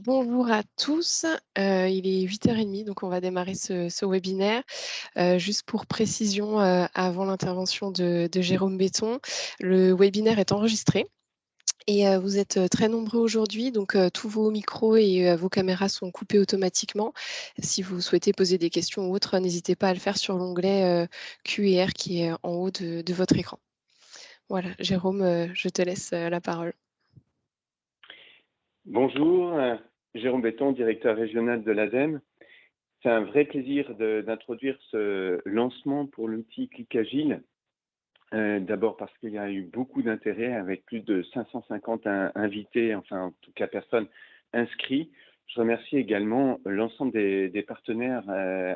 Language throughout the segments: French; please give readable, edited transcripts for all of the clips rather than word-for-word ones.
Bonjour à tous, il est 8h30, donc on va démarrer ce webinaire. Juste pour précision, avant l'intervention de Jérôme Betton, le webinaire est enregistré et vous êtes, très nombreux aujourd'hui, donc tous vos micros et vos caméras sont coupés automatiquement. Si vous souhaitez poser des questions ou autres, n'hésitez pas à le faire sur l'onglet, Q&R qui est en haut de votre écran. Voilà, Jérôme, je te laisse, la parole. Bonjour, Jérôme Betton, directeur régional de l'ADEME. C'est un vrai plaisir d'introduire ce lancement pour l'outil Click Agile. D'abord parce qu'il y a eu beaucoup d'intérêt avec plus de 550 invités, enfin en tout cas personnes inscrits. Je remercie également l'ensemble des partenaires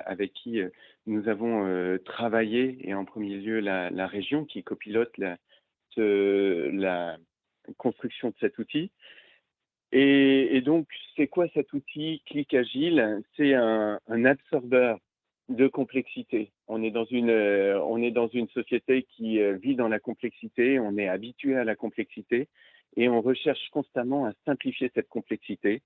avec qui nous avons travaillé, et en premier lieu la région qui copilote la construction de cet outil. Et donc, c'est quoi cet outil Click Agile? C'est un absorbeur de complexité. On est dans une société qui vit dans la complexité, on est habitué à la complexité et on recherche constamment à simplifier cette complexité.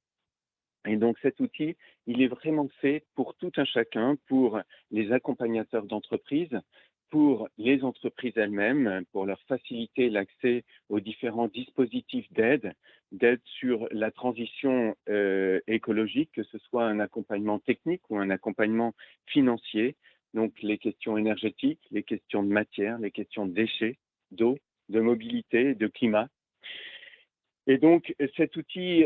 Et donc cet outil, il est vraiment fait pour tout un chacun, pour les accompagnateurs d'entreprises, pour les entreprises elles-mêmes, pour leur faciliter l'accès aux différents dispositifs d'aide sur la transition écologique, que ce soit un accompagnement technique ou un accompagnement financier. Donc les questions énergétiques, les questions de matière, les questions de déchets, d'eau, de mobilité, de climat. Et donc, cet outil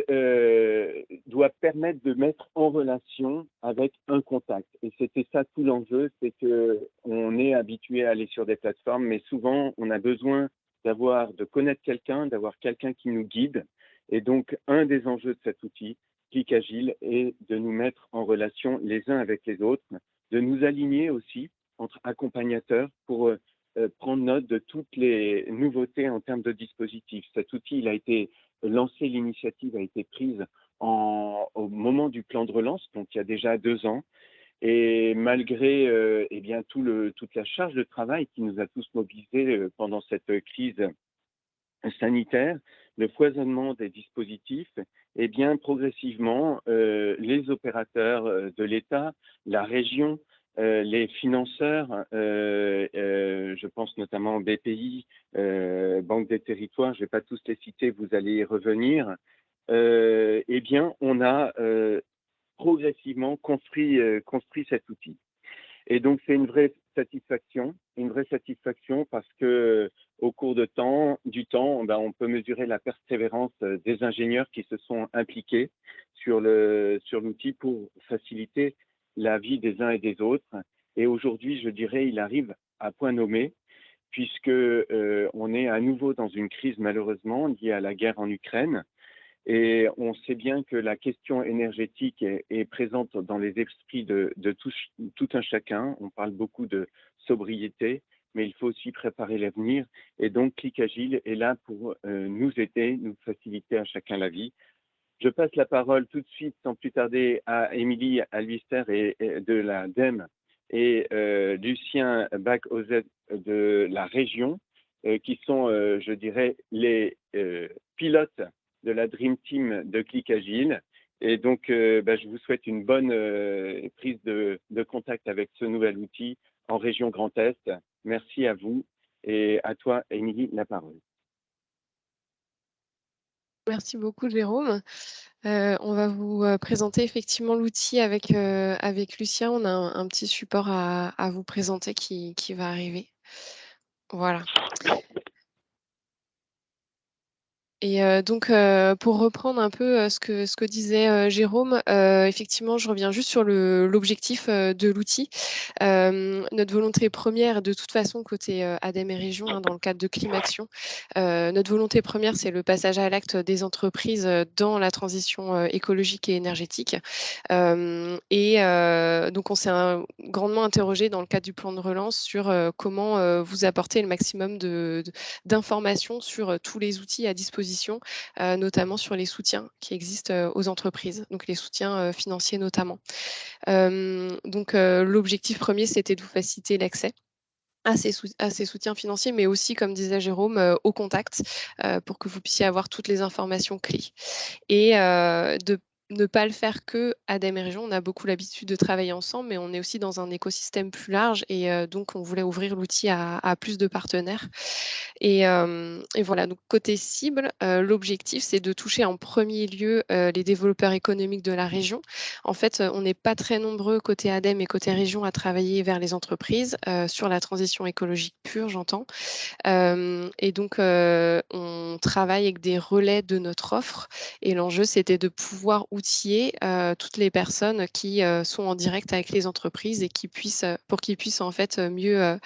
doit permettre de mettre en relation avec un contact. Et c'était ça tout l'enjeu, c'est qu'on est habitué à aller sur des plateformes, mais souvent, on a besoin de connaître quelqu'un, d'avoir quelqu'un qui nous guide. Et donc, un des enjeux de cet outil, Click Agile, est de nous mettre en relation les uns avec les autres, de nous aligner aussi entre accompagnateurs pour prendre note de toutes les nouveautés en termes de dispositifs. Cet outil, il a été l'initiative a été prise au moment du plan de relance, donc il y a déjà 2 ans. Et malgré toute la charge de travail qui nous a tous mobilisés pendant cette crise sanitaire, le foisonnement des dispositifs, eh bien progressivement, les opérateurs de l'État, la région, les financeurs, je pense notamment au BPI, Banque des Territoires, je ne vais pas tous les citer, vous allez y revenir, eh bien on a progressivement construit cet outil. Et donc, c'est une vraie satisfaction parce que au cours du temps, ben, on peut mesurer la persévérance des ingénieurs qui se sont impliqués sur l'outil pour faciliter la vie des uns et des autres. Et aujourd'hui, je dirais, il arrive à point nommé puisque on est à nouveau dans une crise malheureusement liée à la guerre en Ukraine. Et on sait bien que la question énergétique est présente dans les esprits de tout un chacun. On parle beaucoup de sobriété, mais il faut aussi préparer l'avenir. Et donc, Click Agile est là pour nous aider, nous faciliter à chacun la vie. Je passe la parole tout de suite, sans plus tarder, à Émilie Alvister et de la DEM et Lucien Bac-Ozet de la région, qui sont, je dirais, les pilotes de la Dream Team de Click Agile. Et donc, je vous souhaite une bonne prise de contact avec ce nouvel outil en région Grand Est. Merci à vous et à toi, Émilie, la parole. Merci beaucoup Jérôme. On va vous, présenter effectivement l'outil avec Lucien. On a un petit support à vous présenter qui va arriver. Voilà. Et donc pour reprendre un peu, ce que disait, Jérôme, effectivement, je reviens juste sur l'objectif, de l'outil. Notre volonté première, de toute façon, côté, ADEME et région, hein, dans le cadre de Climaction, notre volonté première, c'est le passage à l'acte des entreprises, dans la transition, écologique et énergétique. Donc on s'est grandement interrogé dans le cadre du plan de relance sur, comment, vous apporter le maximum d'informations sur tous les outils à disposition, notamment sur les soutiens qui existent aux entreprises, donc les soutiens financiers notamment. L'objectif premier, c'était de vous faciliter l'accès à ces soutiens financiers, mais aussi, comme disait Jérôme, au contact, pour que vous puissiez avoir toutes les informations clés. Et de ne pas le faire que ADEME et région. On a beaucoup l'habitude de travailler ensemble, mais on est aussi dans un écosystème plus large et donc on voulait ouvrir l'outil à plus de partenaires et voilà, donc côté cible, l'objectif, c'est de toucher en premier lieu, les développeurs économiques de la région. En fait, on n'est pas très nombreux côté ADEME et côté région à travailler vers les entreprises, sur la transition écologique pure, j'entends. Et donc, on travaille avec des relais de notre offre et l'enjeu, c'était de pouvoir outiller, toutes les personnes qui, sont en direct avec les entreprises et qui puissent, pour qu'ils puissent en fait, mieux,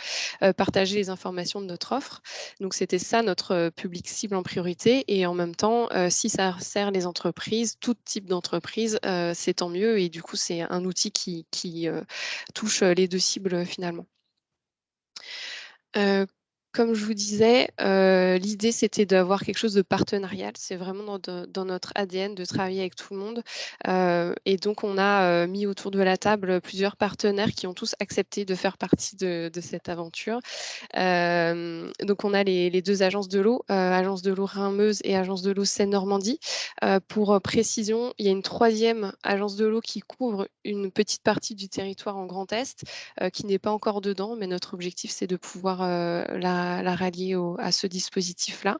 partager les informations de notre offre. Donc c'était ça notre, public cible en priorité et en même temps, si ça sert les entreprises, tout type d'entreprise, c'est tant mieux et du coup, c'est un outil qui touche, les 2 cibles, finalement. Heu, Comme je vous disais, l'idée c'était d'avoir quelque chose de partenarial. C'est vraiment dans notre ADN de travailler avec tout le monde, et donc on a, mis autour de la table, plusieurs partenaires qui ont tous accepté de faire partie de cette aventure. Donc on a les 2 agences de l'eau, agence de l'eau Rhin-Meuse et agence de l'eau Seine-Normandie. Pour, précision, il y a une troisième agence de l'eau qui couvre une petite partie du territoire en Grand Est, qui n'est pas encore dedans, mais notre objectif, c'est de pouvoir, la rallier à ce dispositif-là.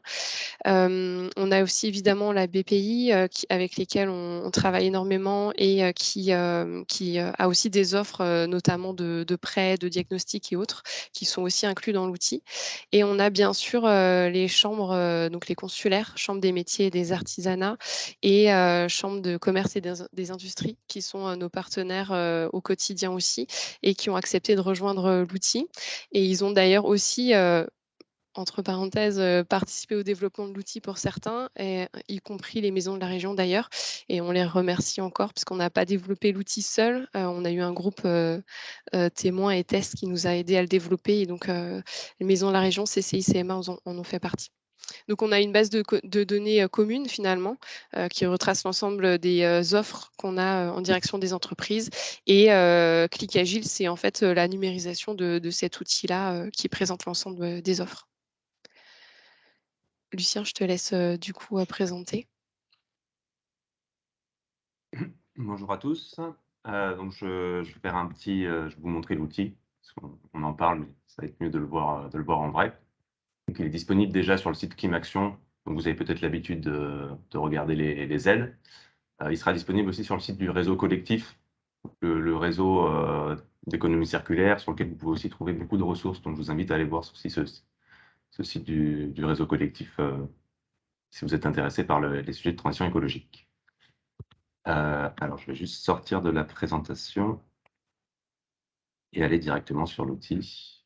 On a aussi évidemment la BPI, avec lesquels on travaille énormément et qui a aussi des offres, notamment de prêts, de diagnostics et autres, qui sont aussi inclus dans l'outil. Et on a bien sûr, les chambres, donc les consulaires, chambres des métiers et des artisanats et chambres de commerce et des industries qui sont, nos partenaires, au quotidien aussi et qui ont accepté de rejoindre, l'outil. Et ils ont d'ailleurs aussi, entre parenthèses, participer au développement de l'outil pour certains et y compris les maisons de la région d'ailleurs et on les remercie encore puisqu'on n'a pas développé l'outil seul. On a eu un groupe, témoins et tests qui nous a aidés à le développer et donc les maisons de la région, CCI, CMA en ont fait partie. Donc on a une base de données, commune finalement, qui retrace l'ensemble des, offres qu'on a, en direction des entreprises et Click Agile, c'est en fait, la numérisation de cet outil-là, qui présente l'ensemble, des offres. Lucien, je te laisse, du coup, présenter. Bonjour à tous. Donc je vais faire un petit, je vais vous montrer l'outil, parce qu'on en parle, mais ça va être mieux de le voir en vrai. Donc il est disponible déjà sur le site Climaction, donc vous avez peut-être l'habitude de regarder les aides. Il sera disponible aussi sur le site du réseau collectif, le réseau, d'économie circulaire, sur lequel vous pouvez aussi trouver beaucoup de ressources. Donc je vous invite à aller voir aussi ce site du réseau collectif, si vous êtes intéressé par les sujets de transition écologique. Alors, je vais juste sortir de la présentation et aller directement sur l'outil.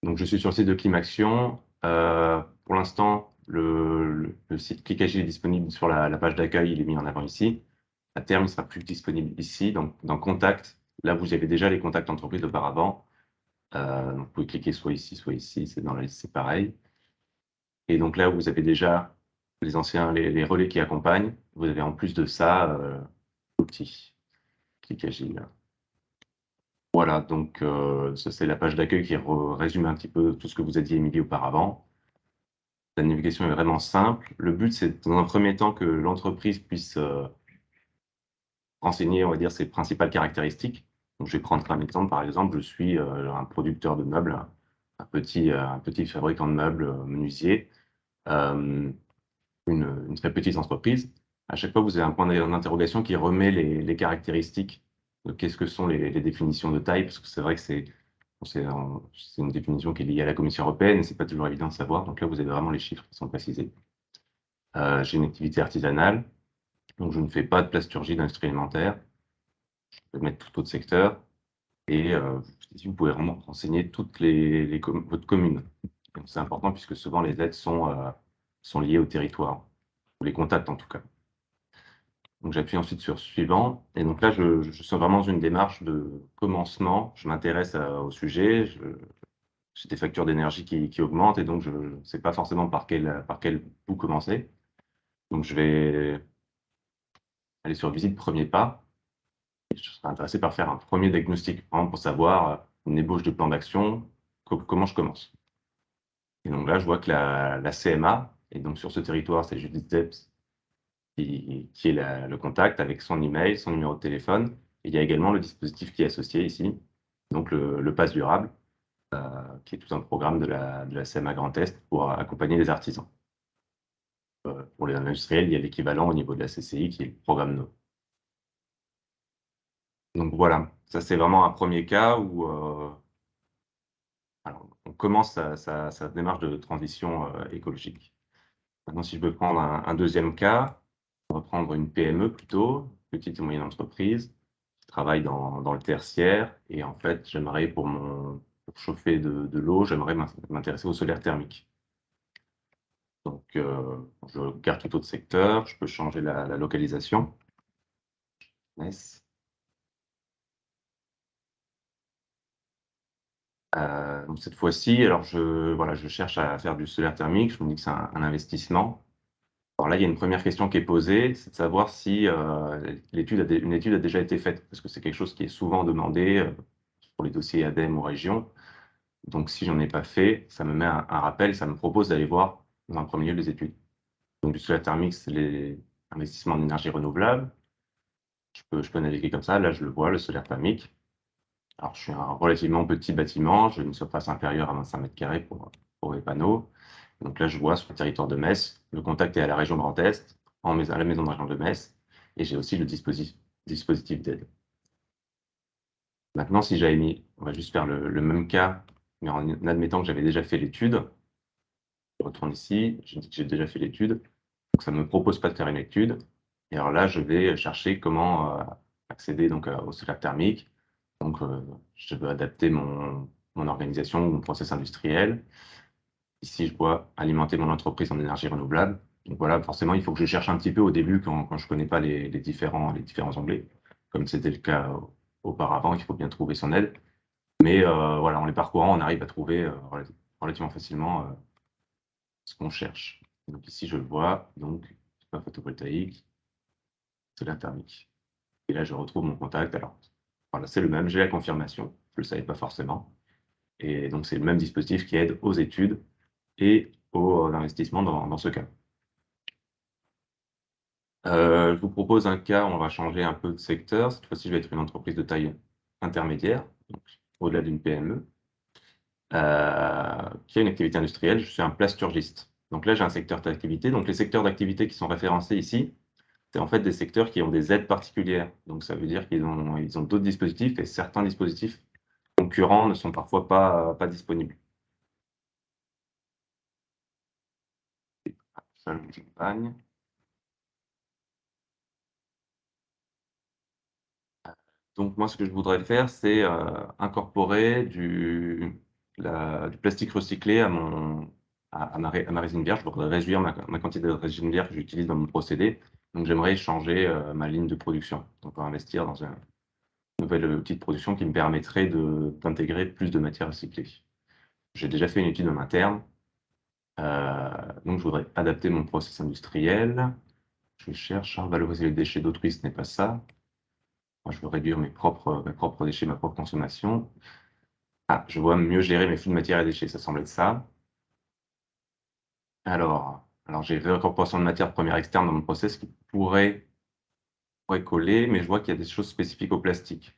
Donc, je suis sur le site de Climaction. Pour l'instant, le site Clickagile est disponible sur la page d'accueil, il est mis en avant ici. À terme, il sera plus disponible ici, donc dans Contact. Là, vous avez déjà les contacts entreprises auparavant. Donc, vous pouvez cliquer soit ici, c'est dans la liste, c'est pareil. Et donc là, vous avez déjà les anciens, les relais qui accompagnent. Vous avez en plus de ça, l'outil Clickagile. Voilà, donc ça c'est la page d'accueil qui résume un petit peu tout ce que vous a dit Émilie auparavant. La navigation est vraiment simple. Le but, c'est dans un premier temps que l'entreprise puisse renseigner, on va dire, ses principales caractéristiques. Donc, je vais prendre un exemple. Par exemple, je suis un producteur de meubles, un petit fabricant de meubles, menuisier, euh, une très petite entreprise. À chaque fois, vous avez un point d'interrogation qui remet les caractéristiques. Qu'est-ce que sont les définitions de taille? Parce que c'est vrai que c'est une définition qui est liée à la Commission européenne et c'est pas toujours évident de savoir. Donc là, vous avez vraiment les chiffres qui sont précisés. J'ai une activité artisanale, donc je ne fais pas de plasturgie d'industrie alimentaire. Je peux mettre tout autre secteur et ici, vous pouvez vraiment renseigner toutes votre commune. Donc c'est important puisque souvent les aides sont liées au territoire, ou les contacts en tout cas. Donc j'appuie ensuite sur suivant. Et donc là, je suis vraiment dans une démarche de commencement. Je m'intéresse au sujet. J'ai des factures d'énergie qui augmentent et donc je ne sais pas forcément par quel bout commencer. Donc je vais aller sur visite premier pas. Et je serais intéressé par faire un premier diagnostic, vraiment pour savoir une ébauche de plan d'action, comment je commence. Et donc là, je vois que la CMA, Et donc, sur ce territoire, c'est Judith Debs qui est le contact avec son email, son numéro de téléphone. Et il y a également le dispositif qui est associé ici, donc le Pass durable, qui est tout un programme de la CMA Grand Est pour accompagner les artisans. Pour les industriels, il y a l'équivalent au niveau de la CCI qui est le programme NO. Donc voilà, ça c'est vraiment un premier cas où alors, on commence sa démarche de transition écologique. Maintenant, si je veux prendre un deuxième cas, on va prendre une PME plutôt, petite et moyenne entreprise, qui travaille dans le tertiaire, et en fait, j'aimerais pour chauffer de l'eau, j'aimerais m'intéresser au solaire thermique. Donc, je garde tout autre secteur, je peux changer la localisation. Nice. Donc cette fois-ci, alors je cherche à faire du solaire thermique, je me dis que c'est un investissement. Alors là, il y a une première question qui est posée, c'est de savoir si une étude a déjà été faite, parce que c'est quelque chose qui est souvent demandé pour les dossiers ADEME ou région. Donc si j'en ai pas fait, ça me met un rappel, ça me propose d'aller voir dans un premier lieu les études. Donc du solaire thermique, c'est les investissements en énergie renouvelable. Je peux naviguer comme ça, là je le vois, le solaire thermique. Alors je suis un relativement petit bâtiment, j'ai une surface inférieure à 25 mètres carrés pour les panneaux. Donc là, je vois sur le territoire de Metz, le contact est à la région Grand Est, à la maison de région de Metz, et j'ai aussi le dispositif d'aide. Maintenant, si j'avais mis, on va juste faire le même cas, mais en admettant que j'avais déjà fait l'étude, je retourne ici, je dis que j'ai déjà fait l'étude, donc ça ne me propose pas de faire une étude, et alors là, je vais chercher comment accéder donc, au solaire thermique. Donc, je veux adapter mon organisation ou mon process industriel. Ici, je dois alimenter mon entreprise en énergie renouvelable. Donc voilà, forcément, il faut que je cherche un petit peu au début quand je ne connais pas les différents onglets, comme c'était le cas auparavant, il faut bien trouver son aide. Mais voilà, en les parcourant, on arrive à trouver relativement facilement ce qu'on cherche. Donc ici, je le vois, donc pas photovoltaïque, solaire thermique. Et là, je retrouve mon contact. Alors, voilà, c'est le même, j'ai la confirmation, je ne le savais pas forcément. Et donc, c'est le même dispositif qui aide aux études et aux investissements dans ce cas. Je vous propose un cas, on va changer un peu de secteur. Cette fois-ci, je vais être une entreprise de taille intermédiaire, donc au-delà d'une PME, qui a une activité industrielle. Je suis un plasturgiste. Donc là, j'ai un secteur d'activité. Donc les secteurs d'activité qui sont référencés ici, c'est en fait des secteurs qui ont des aides particulières. Donc ça veut dire qu'ils ont d'autres dispositifs et certains dispositifs concurrents ne sont parfois pas disponibles. Ça, je campagne. Donc moi, ce que je voudrais faire, c'est incorporer du plastique recyclé à ma résine vierge. Je voudrais réduire ma quantité de résine vierge que j'utilise dans mon procédé. Donc j'aimerais changer ma ligne de production. Donc on va investir dans un nouvel outil de production qui me permettrait d'intégrer plus de matières recyclées. J'ai déjà fait une étude en interne. Donc je voudrais adapter mon process industriel. Je cherche à valoriser les déchets d'autrui, ce n'est pas ça. Moi, je veux réduire mes propres déchets, ma propre consommation. Ah, je vois mieux gérer mes flux de matière et déchets, ça semble être ça. Alors j'ai réincorporation de matières premières externes dans mon process qui pourrait coller, mais je vois qu'il y a des choses spécifiques au plastique.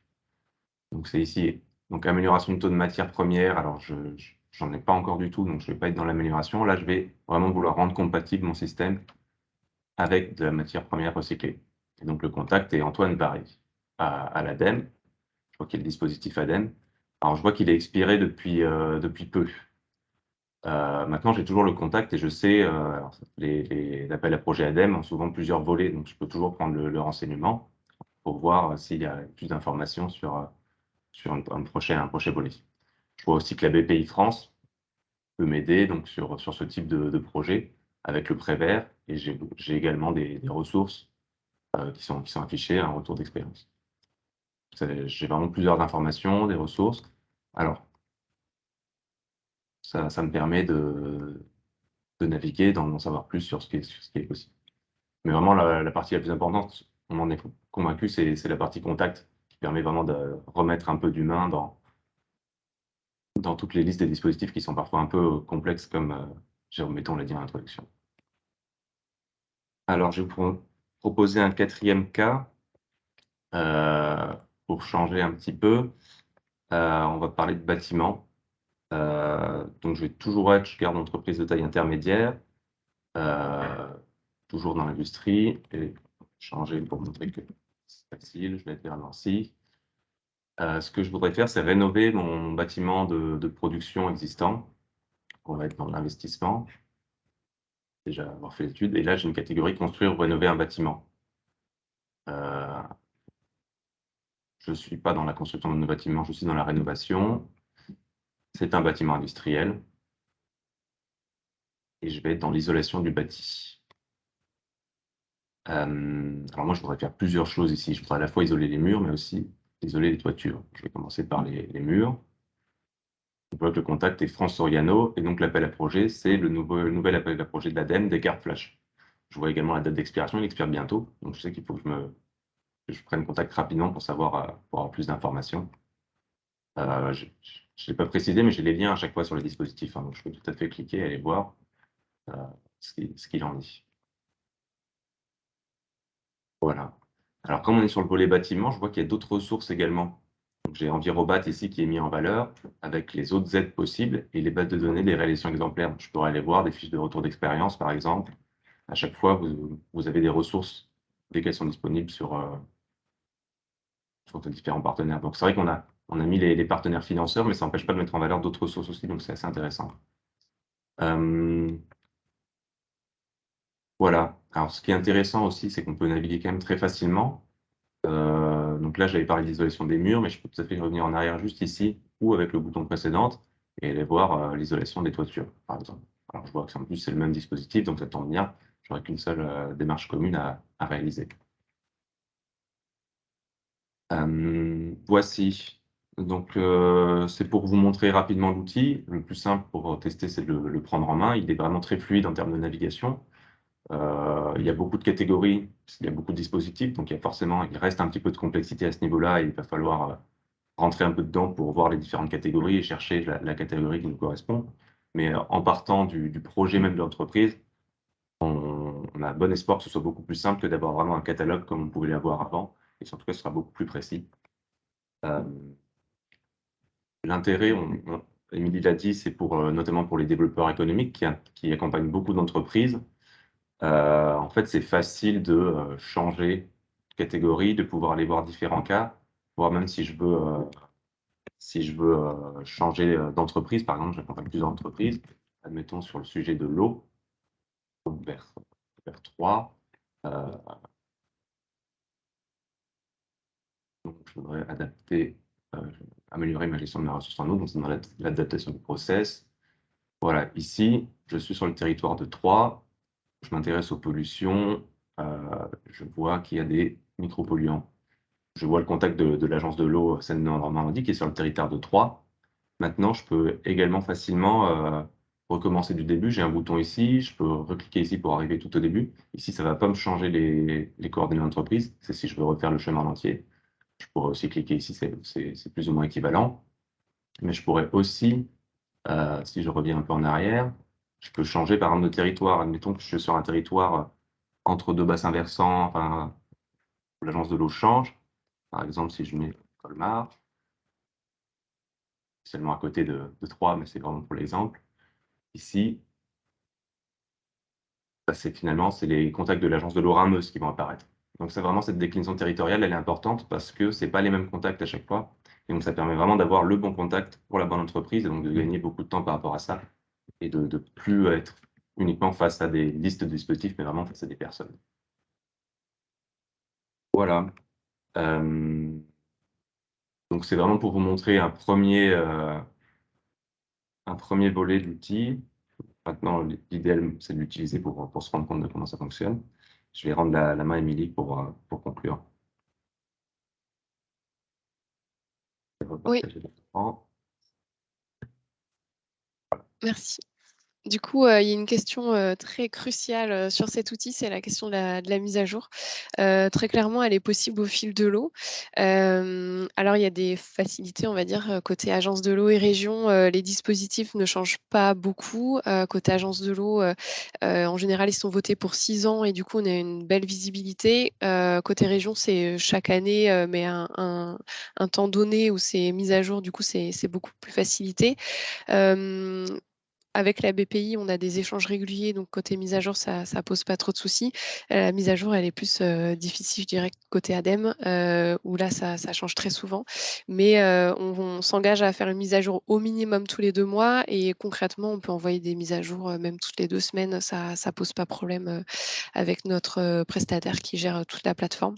Donc c'est ici. Donc amélioration de taux de matières premières, alors j'en ai pas encore du tout, donc je ne vais pas être dans l'amélioration. Là, je vais vraiment vouloir rendre compatible mon système avec de la matière première recyclée. Et donc le contact est Antoine Barré à l'ADEME. Je vois qu'il y a le dispositif ADEME. Alors je vois qu'il est expiré depuis peu. Maintenant, j'ai toujours le contact et je sais, les appels à projets ADEME ont souvent plusieurs volets, donc je peux toujours prendre le renseignement pour voir s'il y a plus d'informations sur un prochain volet. Je vois aussi que la BPI France peut m'aider donc sur ce type de projet avec le prêt vert, et j'ai également des ressources qui sont affichées, un retour d'expérience. J'ai vraiment plusieurs informations, des ressources. Alors, ça me permet de naviguer, d'en savoir plus sur ce qui est possible. Mais vraiment, la partie la plus importante, on en est convaincu, c'est la partie contact, qui permet vraiment de remettre un peu d'humain dans toutes les listes des dispositifs qui sont parfois un peu complexes, comme Jérôme Betton l'a dit en introduction. Alors, je vais vous proposer un 4e cas pour changer un petit peu. On va parler de bâtiments. Donc, je vais toujours être, je garde entreprise de taille intermédiaire, toujours dans l'industrie. Et changer pour montrer que c'est facile, je vais être vers Nancy. Ce que je voudrais faire, c'est rénover mon bâtiment de production existant. On va être dans l'investissement, déjà avoir fait l'étude. Et là, j'ai une catégorie construire ou rénover un bâtiment. Je ne suis pas dans la construction de nos bâtiments, je suis dans la rénovation. C'est un bâtiment industriel et je vais être dans l'isolation du bâti. Alors moi, je voudrais faire plusieurs choses ici. Je voudrais à la fois isoler les murs, mais aussi isoler les toitures. Je vais commencer par les murs. On voit que le contact est France Soriano et donc l'appel à projet, c'est le nouvel appel à projet de l'ADEME des cartes flash. Je vois également la date d'expiration, il expire bientôt, donc je sais qu'il faut que je prenne contact rapidement pour savoir, pour avoir plus d'informations. Je ne l'ai pas précisé, mais j'ai les liens à chaque fois sur le dispositif, hein, donc je peux tout à fait cliquer et aller voir euh, ce qu'il en dit. Voilà. Alors, comme on est sur le volet bâtiment, je vois qu'il y a d'autres ressources également. Donc, j'ai Envirobat ici qui est mis en valeur avec les autres aides possibles et les bases de données des réalisations exemplaires. Je pourrais aller voir des fiches de retour d'expérience, par exemple. À chaque fois, vous avez des ressources dès qu'elles sont disponibles sur nos différents partenaires. Donc, c'est vrai on a mis les partenaires financeurs, mais ça n'empêche pas de mettre en valeur d'autres ressources aussi, donc c'est assez intéressant. Voilà. Alors, ce qui est intéressant aussi, c'est qu'on peut naviguer quand même très facilement. Donc là, j'avais parlé d'isolation des murs, mais je peux tout à fait revenir en arrière juste ici ou avec le bouton précédent et aller voir l'isolation des toitures, par exemple. Alors, je vois que en plus, c'est le même dispositif, donc ça tombe bien. J'aurai qu'une seule démarche commune à réaliser. Voici. Donc, c'est pour vous montrer rapidement l'outil. Le plus simple pour tester, c'est de le prendre en main. Il est vraiment très fluide en termes de navigation. Il y a beaucoup de catégories, il y a beaucoup de dispositifs, donc il reste un petit peu de complexité à ce niveau-là et il va falloir rentrer un peu dedans pour voir les différentes catégories et chercher la catégorie qui nous correspond. Mais en partant du projet même de l'entreprise, on a bon espoir que ce soit beaucoup plus simple que d'avoir vraiment un catalogue comme on pouvait l'avoir avant, et surtout que ce sera beaucoup plus précis. Euh, L'intérêt, Émilie l'a dit, c'est notamment pour les développeurs économiques qui accompagnent beaucoup d'entreprises. En fait, c'est facile de changer de catégorie, de pouvoir aller voir différents cas, voire même si je veux changer d'entreprise, par exemple, j'accompagne plusieurs entreprises, admettons sur le sujet de l'eau, vers 3. Donc, je voudrais améliorer ma gestion de ma ressource en eau, donc c'est dans l'adaptation du process. Voilà, ici, je suis sur le territoire de 3. Je m'intéresse aux pollutions. Je vois qu'il y a des micropolluants. Je vois le contact de l'agence de l'eau Seine-Normandie qui est sur le territoire de 3. Maintenant, je peux également facilement recommencer du début. J'ai un bouton ici, je peux recliquer ici pour arriver tout au début. Ici, ça ne va pas me changer les coordonnées d'entreprise. C'est si je veux refaire le chemin en entier. Je pourrais aussi cliquer ici, c'est plus ou moins équivalent. Mais je pourrais aussi, si je reviens un peu en arrière, je peux changer par exemple de territoire. Admettons que je suis sur un territoire entre deux bassins versants, enfin, où l'agence de l'eau change. Par exemple, si je mets Colmar, seulement à côté de 3, mais c'est vraiment pour l'exemple. Ici, finalement, c'est les contacts de l'agence de l'eau Rhin-Meuse qui vont apparaître. Donc, c'est vraiment cette déclinaison territoriale, elle est importante parce que ce n'est pas les mêmes contacts à chaque fois. Et donc, ça permet vraiment d'avoir le bon contact pour la bonne entreprise et donc de gagner beaucoup de temps par rapport à ça et de ne plus être uniquement face à des listes de dispositifs, mais vraiment face à des personnes. Voilà. Donc, c'est vraiment pour vous montrer un premier volet de l'outil. Maintenant, l'idéal, c'est de l'utiliser pour se rendre compte de comment ça fonctionne. Je vais rendre la main à Émilie pour conclure. Oui, Repartager l'écran. merci. Du coup, il y a une question très cruciale sur cet outil, c'est la question de la mise à jour. Très clairement, elle est possible au fil de l'eau. Alors, il y a des facilités, on va dire, côté agence de l'eau et région, les dispositifs ne changent pas beaucoup. Côté agence de l'eau, en général, ils sont votés pour 6 ans et du coup, on a une belle visibilité. Côté région, c'est chaque année, mais un temps donné où c'est mis à jour, du coup, c'est beaucoup plus facilité. Euh, Avec la BPI, on a des échanges réguliers, donc côté mise à jour, ça ne pose pas trop de soucis. La mise à jour, elle est plus difficile, je dirais, côté ADEME, où là, ça change très souvent. Mais on s'engage à faire une mise à jour au minimum tous les 2 mois et concrètement, on peut envoyer des mises à jour même toutes les 2 semaines. Ça ne pose pas problème avec notre prestataire qui gère toute la plateforme.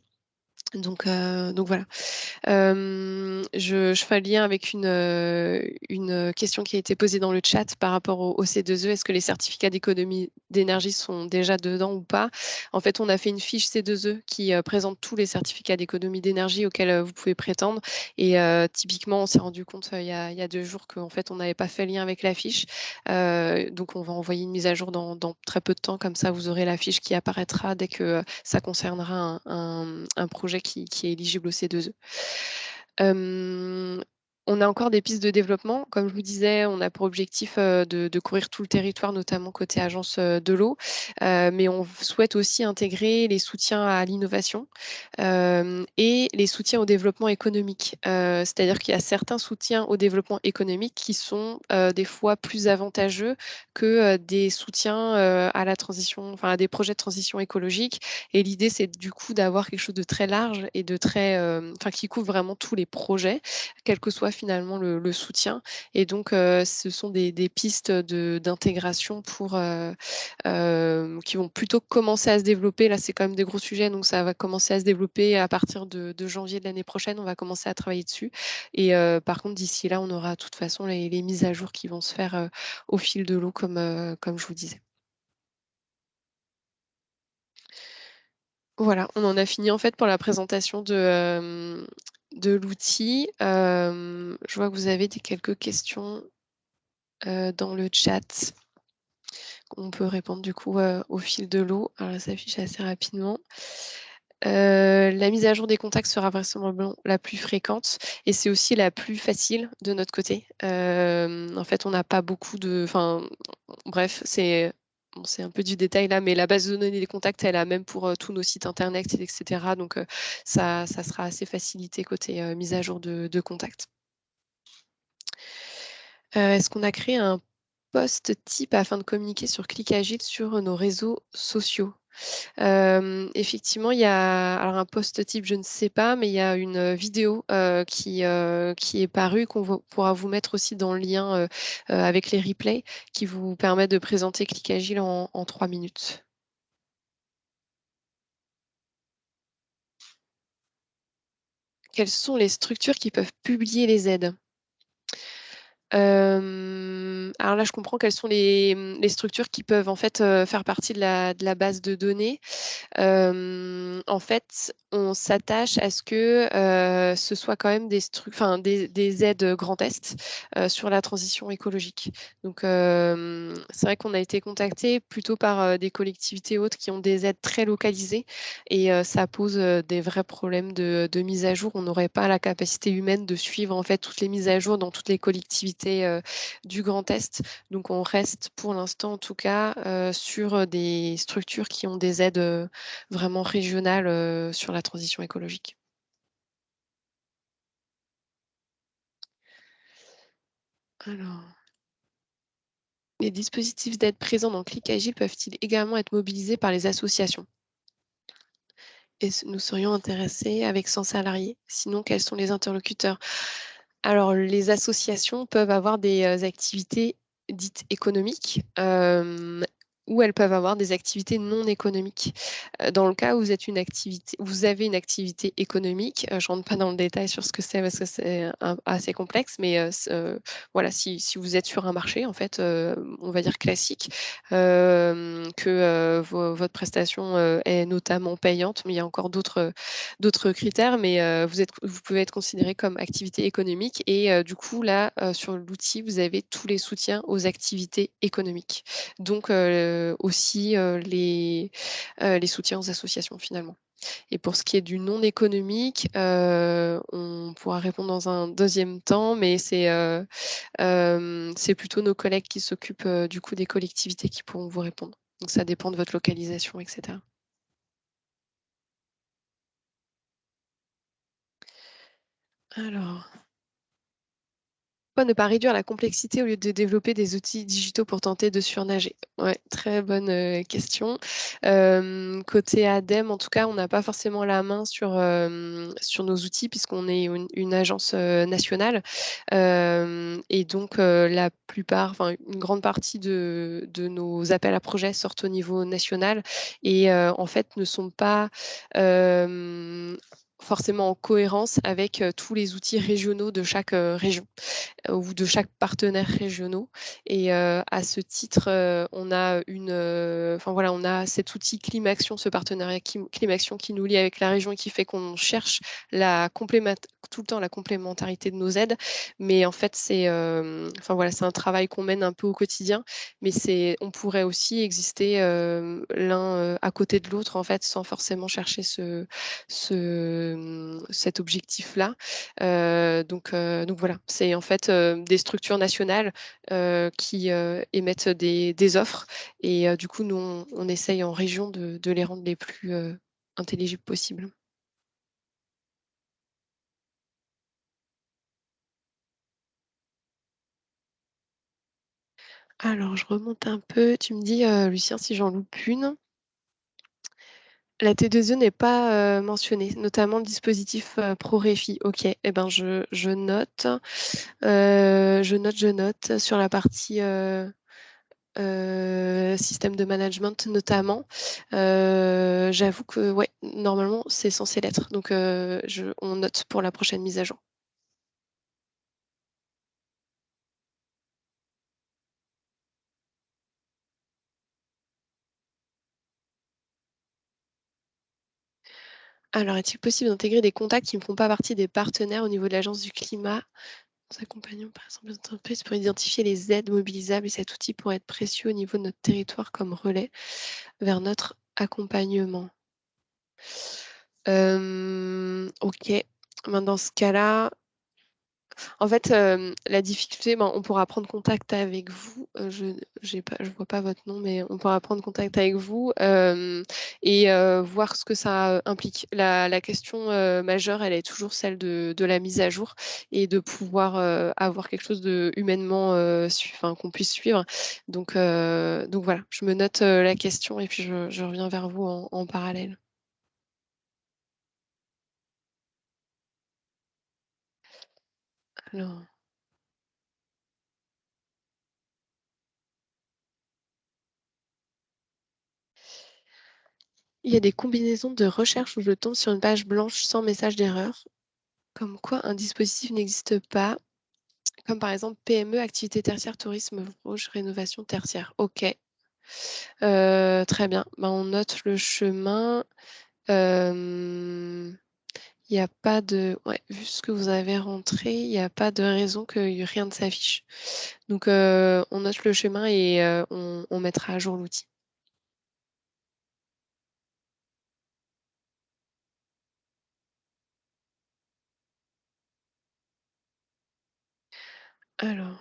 Donc voilà. Je fais un lien avec une question qui a été posée dans le chat par rapport au C2E. Est-ce que les certificats d'économie d'énergie sont déjà dedans ou pas? En fait, on a fait une fiche C2E qui présente tous les certificats d'économie d'énergie auxquels vous pouvez prétendre. Et typiquement, on s'est rendu compte il y a 2 jours qu'en fait, on n'avait pas fait lien avec la fiche. Donc, on va envoyer une mise à jour dans très peu de temps. Comme ça, vous aurez la fiche qui apparaîtra dès que ça concernera un projet qui est éligible au C2E. Euh, on a encore des pistes de développement. Comme je vous disais, on a pour objectif de courir tout le territoire, notamment côté agence de l'eau. Mais on souhaite aussi intégrer les soutiens à l'innovation et les soutiens au développement économique. C'est-à-dire qu'il y a certains soutiens au développement économique qui sont des fois plus avantageux que des soutiens à la transition, enfin à des projets de transition écologique. Et l'idée, c'est du coup d'avoir quelque chose de très large et de très, enfin qui couvre vraiment tous les projets, quel que soit finalement le soutien. Et donc, ce sont des pistes d'intégration pour qui vont plutôt commencer à se développer. Là, c'est quand même des gros sujets, donc ça va commencer à se développer à partir de janvier de l'année prochaine. On va commencer à travailler dessus. Et par contre, d'ici là, on aura de toute façon les mises à jour qui vont se faire au fil de l'eau, comme je vous disais. Voilà, on en a fini en fait pour la présentation de l'outil. Je vois que vous avez quelques questions dans le chat. On peut répondre du coup au fil de l'eau. Alors, ça s'affiche assez rapidement. La mise à jour des contacts sera vraisemblablement la plus fréquente et c'est aussi la plus facile de notre côté. En fait, on n'a pas beaucoup de... Enfin, bref, bon, c'est un peu du détail là, mais la base de données des contacts, elle a même pour tous nos sites internet, etc. Donc, ça sera assez facilité côté mise à jour de contacts. Est-ce qu'on a créé un post type afin de communiquer sur Click Agile sur nos réseaux sociaux? Effectivement, il y a alors un post type, je ne sais pas, mais il y a une vidéo qui est parue, pourra vous mettre aussi dans le lien avec les replays, qui vous permet de présenter Click Agile en 3 minutes. Quelles sont les structures qui peuvent publier les aides? Alors là, je comprends quelles sont les structures qui peuvent en fait faire partie de la base de données. En fait, on s'attache à ce que ce soit quand même des aides Grand Est sur la transition écologique. Donc, c'est vrai qu'on a été contacté plutôt par des collectivités hautes qui ont des aides très localisées et ça pose des vrais problèmes de mise à jour. On n'aurait pas la capacité humaine de suivre en fait toutes les mises à jour dans toutes les collectivités du Grand Est. Donc, on reste pour l'instant en tout cas sur des structures qui ont des aides vraiment régionales sur la transition écologique. Alors, les dispositifs d'aide présents dans Click Agile peuvent-ils également être mobilisés par les associations? Et nous serions intéressés avec 100 salariés. Sinon, quels sont les interlocuteurs? Alors, les associations peuvent avoir des activités dites économiques. ou elles peuvent avoir des activités non économiques. Dans le cas où vous avez une activité économique, je rentre pas dans le détail sur ce que c'est parce que c'est assez complexe, mais voilà, si vous êtes sur un marché, en fait, on va dire classique, que votre prestation est notamment payante, mais il y a encore d'autres critères, mais vous pouvez être considéré comme activité économique et du coup, là, sur l'outil, vous avez tous les soutiens aux activités économiques. Donc aussi, les soutiens aux associations, finalement. Et pour ce qui est du non économique, on pourra répondre dans un deuxième temps, mais c'est plutôt nos collègues qui s'occupent, du coup, des collectivités qui pourront vous répondre. Donc ça dépend de votre localisation et cetera. Alors, pourquoi ne pas réduire la complexité au lieu de développer des outils digitaux pour tenter de surnager? Ouais, très bonne, question. Côté ADEME, en tout cas, on n'a pas forcément la main sur nos outils puisqu'on est une agence, nationale. Et donc, la plupart, enfin, une grande partie de nos appels à projets sortent au niveau national et en fait, ne sont pas, forcément en cohérence avec, tous les outils régionaux de chaque, région ou de chaque partenaire régionaux et à ce titre, on a enfin voilà, on a cet outil Climaction, ce partenariat Climaction qui nous lie avec la région et qui fait qu'on cherche tout le temps la complémentarité de nos aides. Mais en fait, enfin voilà, c'est un travail qu'on mène un peu au quotidien, mais on pourrait aussi exister, l'un, à côté de l'autre en fait, sans forcément chercher cet objectif-là. Donc voilà, c'est en fait, des structures nationales, qui, émettent des offres et du coup, nous, on essaye en région de les rendre les plus, intelligibles possibles. Alors je remonte un peu, tu me dis, Lucien, si j'en loupe une. La T2E n'est pas, mentionnée, notamment le dispositif, ProRéfi. OK et ben je note, je note sur la partie, système de management notamment. J'avoue que ouais, normalement, c'est censé l'être. Donc on note pour la prochaine mise à jour. Alors, est-il possible d'intégrer des contacts qui ne font pas partie des partenaires au niveau de l'Agence du climat? Nous accompagnons par exemple les entreprises pour identifier les aides mobilisables et cet outil pourrait être précieux au niveau de notre territoire comme relais vers notre accompagnement. OK. Ben, dans ce cas-là, en fait, la difficulté, ben, on pourra prendre contact avec vous, je vois pas votre nom, mais on pourra prendre contact avec vous, et voir ce que ça, implique. La question, majeure, elle est toujours celle de la mise à jour et de pouvoir, avoir quelque chose de humainement, enfin, qu'on puisse suivre. Donc voilà, je me note, la question et puis je reviens vers vous en parallèle. Alors il y a des combinaisons de recherche où je tombe sur une page blanche sans message d'erreur, comme quoi un dispositif n'existe pas, comme par exemple PME, activité tertiaire, tourisme rouge, rénovation tertiaire. OK, très bien. Ben, on note le chemin. Hem, il y a pas de ouais, vu ce que vous avez rentré, il y a pas de raison que rien ne s'affiche. Donc on note le chemin et on mettra à jour l'outil. Alors,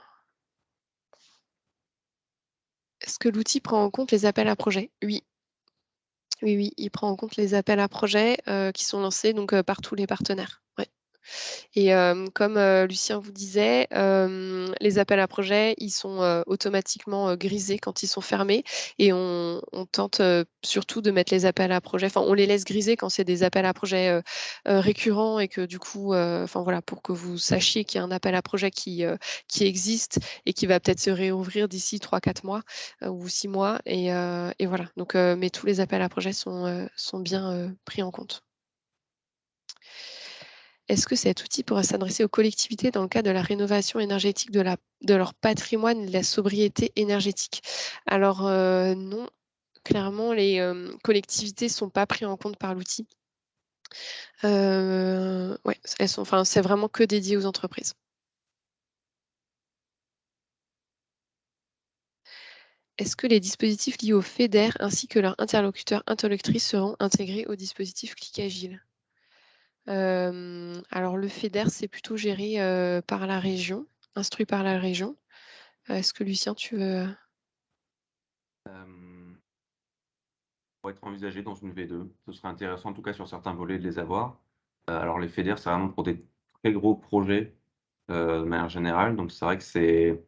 est-ce que l'outil prend en compte les appels à projets? Oui. Oui, oui, il prend en compte les appels à projets, qui sont lancés donc par tous les partenaires. Ouais Et comme Lucien vous disait, les appels à projets, ils sont automatiquement grisés quand ils sont fermés et on tente surtout de mettre les appels à projets, enfin on les laisse griser quand c'est des appels à projets récurrents et que du coup, enfin voilà, pour que vous sachiez qu'il y a un appel à projet qui existe et qui va peut-être se réouvrir d'ici 3-4 mois ou 6 mois et voilà. Donc, mais tous les appels à projets sont bien pris en compte. Est-ce que cet outil pourra s'adresser aux collectivités dans le cadre de la rénovation énergétique de leur patrimoine et de la sobriété énergétique? Alors, non, clairement, les collectivités ne sont pas prises en compte par l'outil. Ouais, enfin, c'est vraiment que dédié aux entreprises. Est-ce que les dispositifs liés au FEDER ainsi que leurs interlocuteurs interlocutrices seront intégrés au dispositif Clic Agile? Alors le FEDER, c'est plutôt géré par la région, instruit par la région. Est-ce que Lucien, tu veux. Pour être envisagé dans une V2, ce serait intéressant en tout cas sur certains volets de les avoir. Alors les FEDER, c'est vraiment pour des très gros projets, de manière générale, donc c'est vrai que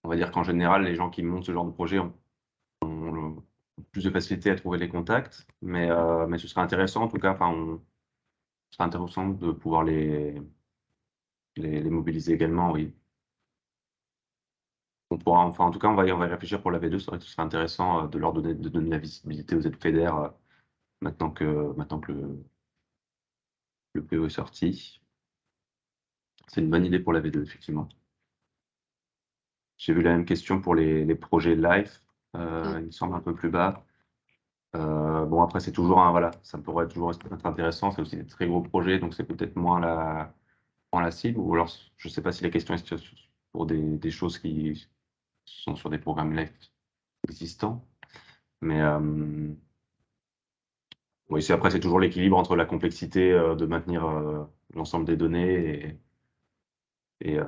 on va dire qu'en général, les gens qui montent ce genre de projet ont plus de facilité à trouver les contacts, mais ce serait intéressant en tout cas, ce serait intéressant de pouvoir les mobiliser également, oui. On pourra enfin, en tout cas, on va y réfléchir pour la V2. C'est vrai que ce serait intéressant, de donner la visibilité aux aides FEDER, maintenant que le PO est sorti. C'est une bonne idée pour la V2, effectivement. J'ai vu la même question pour les projets Life, Mmh. il me semble un peu plus bas. Bon après c'est toujours voilà, ça pourrait toujours être intéressant, c'est aussi des très gros projets, donc c'est peut-être moins la cible ou alors je ne sais pas si la question est pour des choses qui sont sur des programmes Life existants, mais oui, après c'est toujours l'équilibre entre la complexité, de maintenir, l'ensemble des données et heu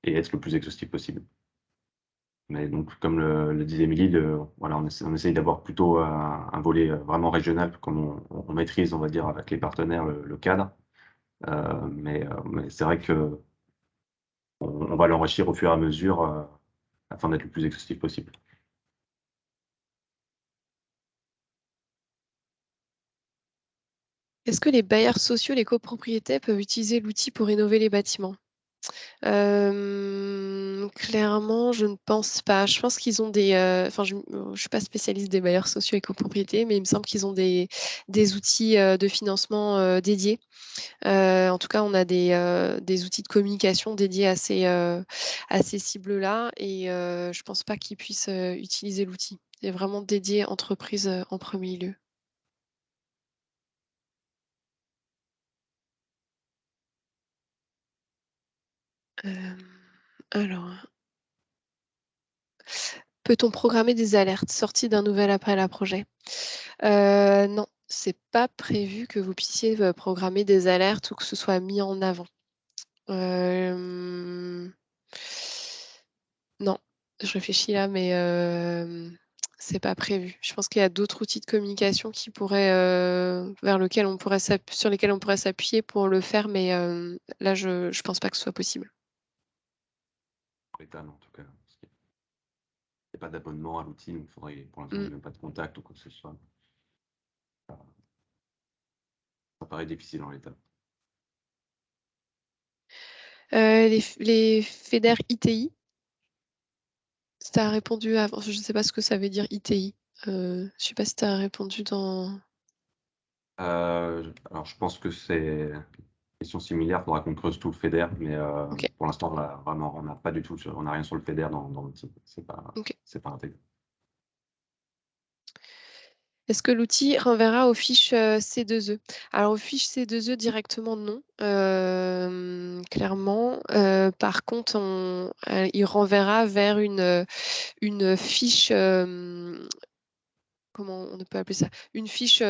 et être le plus exhaustif possible. Mais donc comme le disait Émilie, voilà, on essaye d'avoir plutôt un volet, vraiment régional comme on maîtrise, on va dire, avec les partenaires le cadre. Mais c'est vrai qu'on on va l'enrichir au fur et à mesure, afin d'être le plus exhaustif possible. Est-ce que les bailleurs sociaux, les copropriétés peuvent utiliser l'outil pour rénover les bâtiments? Clairement, je ne pense pas. Je pense qu'ils ont des, enfin, je suis pas spécialiste des bailleurs sociaux et copropriétés, mais il me semble qu'ils ont des outils, de financement, dédiés. En tout cas, on a des outils de communication dédiés à ces cibles-là et je pense pas qu'ils puissent, utiliser l'outil. C'est vraiment dédié entreprise, en premier lieu. Hem, alors, peut-on programmer des alertes sorties d'un nouvel appel à projet? Non, c'est pas prévu que vous puissiez, programmer des alertes ou que ce soit mis en avant. Hem, non, je réfléchis là, mais c'est pas prévu. Je pense qu'il y a d'autres outils de communication qui pourraient, vers lequel on pourrait sur lesquels on pourrait s'appuyer pour le faire, mais là, je pense pas que ce soit possible. Pour l'État, non, en tout cas, parce qu'il y a pas d'abonnement à l'outil, donc pour l'instant, il y a Mmh. même pas de contact ou quoi que ce soit. Ça paraît difficile en l'état. Les FEDER ITI, tu as répondu avant, je sais pas ce que ça veut dire ITI. Je sais pas si tu as répondu dans. Alors je pense que c'est une question similaire, il faudra qu'on creuse tout le FEDER, mais OK, pour l'instant, on n'a pas du tout on n'a rien sur le FEDER dans l'outil. OK. C'est pas intégré. Est-ce que l'outil renverra aux fiches, C2E? Alors aux fiches C2E directement non, clairement, par contre il renverra vers une fiche, comment on peut appeler ça? Une fiche,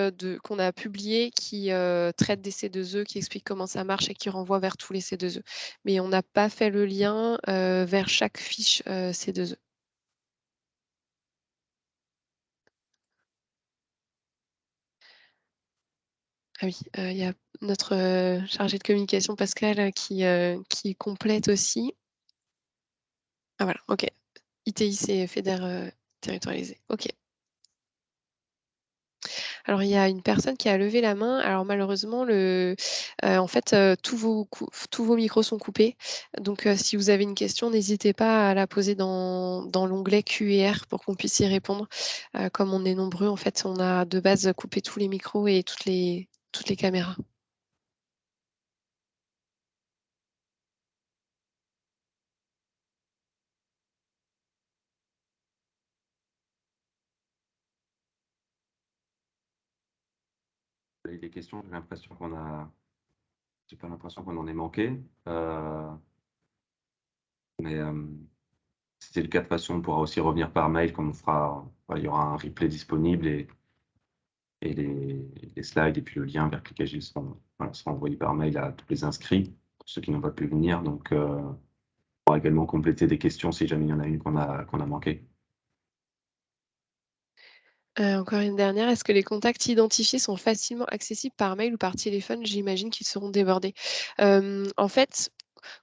qu'on a publiée qui, traite des C2E, qui explique comment ça marche et qui renvoie vers tous les C2E. Mais on n'a pas fait le lien, vers chaque fiche, C2E. Ah oui, il y a notre, chargé de communication Pascal, qui complète aussi. Ah voilà, OK. ITIC FEDER, territorialisé. OK. Alors il y a une personne qui a levé la main. Alors malheureusement en fait, tous vos micros sont coupés. Donc si vous avez une question, n'hésitez pas à la poser dans l'onglet Q&R pour qu'on puisse y répondre. Comme on est nombreux, en fait, on a de base coupé tous les micros et toutes les caméras. Et les questions, j'ai pas l'impression qu'on en ait manqué. Mais si c'est le cas, de toute façon, on pourra aussi revenir par mail comme il y aura un replay disponible et les slides et puis le lien vers Clickagile seront envoyés par mail à tous les inscrits, pour ceux qui n'ont pas pu venir. Donc, on pourra également compléter des questions si jamais il y en a une qu'on a manqué. Encore une dernière, est-ce que les contacts identifiés sont facilement accessibles par mail ou par téléphone? J'imagine qu'ils seront débordés. En fait,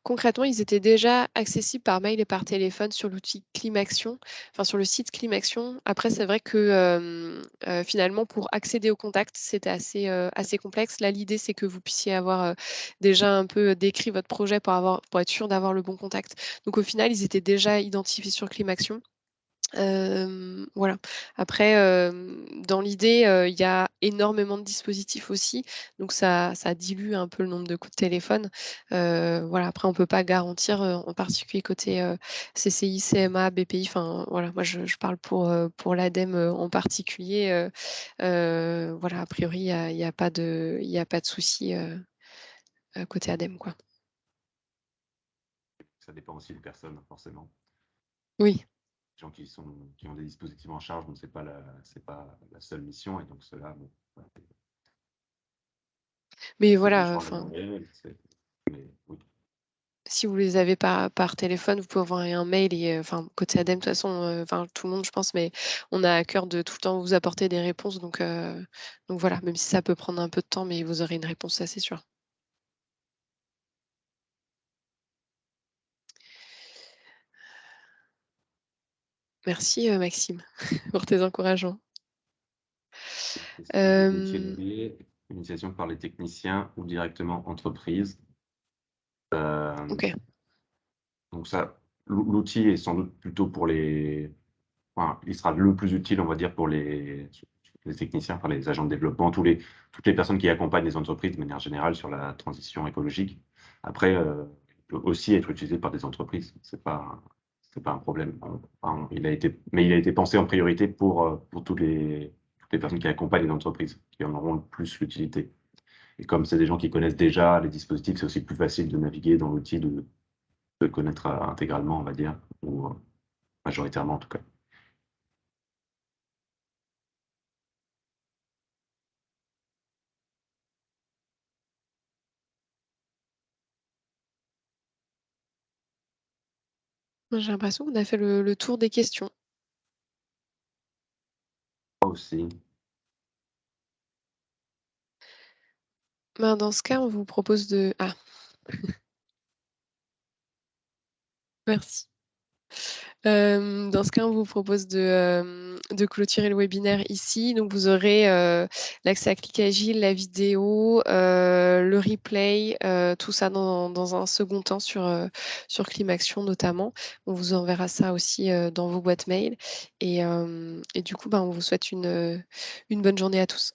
concrètement, ils étaient déjà accessibles par mail et par téléphone sur l'outil Climaction, enfin sur le site Climaction. Après, c'est vrai que, finalement, pour accéder aux contacts, c'était assez complexe. Là, l'idée, c'est que vous puissiez avoir, déjà un peu décrit votre projet pour être sûr d'avoir le bon contact. Donc au final, ils étaient déjà identifiés sur Climaction. Voilà. Après, dans l'idée, il y a énormément de dispositifs aussi, donc ça dilue un peu le nombre de coups de téléphone. Voilà, après on peut pas garantir, en particulier côté, CCI, CMA, BPI, enfin voilà, moi je parle pour l'ADEME, en particulier, voilà, a priori il y a pas de souci, côté ADEME, quoi. Ça dépend aussi des personnes, forcément. Oui, Les gens qui ont des dispositifs en charge, donc c'est pas la seule mission et donc cela, bon, voilà, mais c'est des voilà, gens à enfin améliorer, mais oui. si vous les avez par téléphone, vous pouvez envoyer un mail et enfin, côté ADEME, de toute façon, enfin, tout le monde, je pense, mais on a à cœur de tout le temps vous apporter des réponses donc voilà, même si ça peut prendre un peu de temps, mais vous aurez une réponse, ça, c'est sûr. Merci, Maxime, pour tes encouragements. Question de Gauthier Hem, Levé, initiation par les techniciens ou directement entreprise. Euh, OK. donc ça, l'outil est sans doute plutôt enfin, il sera le plus utile, on va dire, pour les techniciens, enfin les agents de développement, toutes les personnes qui accompagnent les entreprises de manière générale sur la transition écologique. Après, il peut aussi être utilisé par des entreprises. C'est pas un problème. Enfin, mais il a été pensé en priorité pour toutes les personnes qui accompagnent les entreprises, qui en auront le plus l'utilité. Et comme c'est des gens qui connaissent déjà les dispositifs, c'est aussi plus facile de naviguer dans l'outil, de connaître intégralement, on va dire, ou majoritairement en tout cas. Moi, j'ai l'impression qu'on a fait le tour des questions. Moi aussi. Ben, dans ce cas, on vous propose de ah, merci. Dans ce cas, on vous propose de clôturer le webinaire ici. Donc vous aurez, l'accès à Clickagile, la vidéo, le replay, tout ça dans un second temps sur Climaction notamment. On vous enverra ça aussi, dans vos boîtes mail et du coup, ben, on vous souhaite une bonne journée à tous.